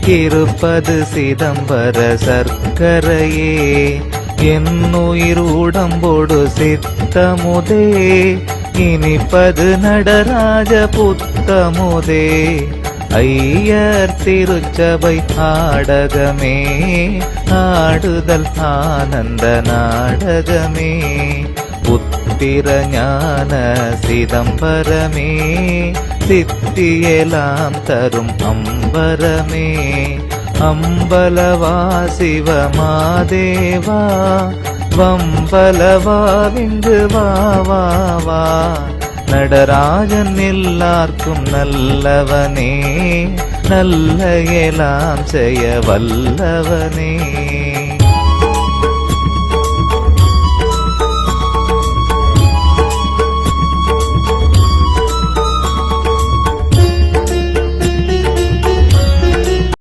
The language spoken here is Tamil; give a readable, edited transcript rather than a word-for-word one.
இருப்பது சிதம்பர சர்க்கரையே, என்னுயிர் உடம்போடு சித்தமுதே, இனிப்பது நடராஜ புத்தமுதே. ஐயர் திருச்சபை ஆடகமே, ஆடுதல் ஆனந்த நாடகமே. புத்திர ஞான சிதம்பரமே, சித்தியெல்லாம் தரும் அம்பரமே. அம்பலவா சிவமாதேவா, வம்பலவா விந்து வா வா வா. நடராஜன் எல்லார்க்கும் நல்லவனே, நல்ல எல்லாம் செய்ய வல்லவனே.